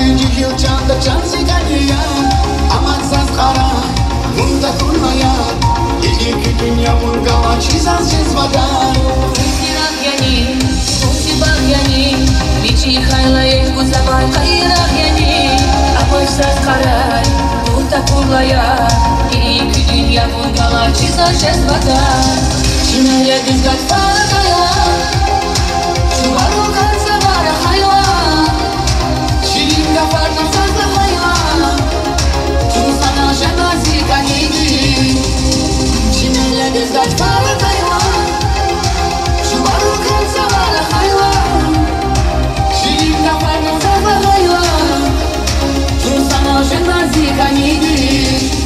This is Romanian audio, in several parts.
Zinci hilçanda çansı kaniya Aman saz kara Munda kurmaya İki dünya mungala çizan ses vadar Устирах яни, устибах яни Бичи хайлаев гузабай кайрах яни Апой саз карай, мunda kurmaya İki dünya mungala çizan ses vadar Çinaya dizgat farakaya Çuvaru kansa vara hayvan Şiringa farkın sazla hayvan Çuzana jenazi kanidi Çinaya dizgat farakaya Çuvaru kansa vara hayvan Şiringa farkın sazla hayvan Çuzana jenazi kanidi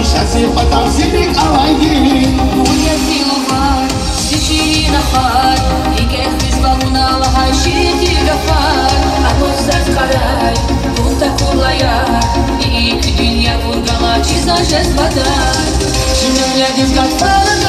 Шаси потом сибик алайги Уя силуфар, сичи нахар Игех бизбалуна лахай ширити гафар Апой саз карай, мunda kurmaya İki dünya vurgala çizan jest badar Şimdi dizgat falan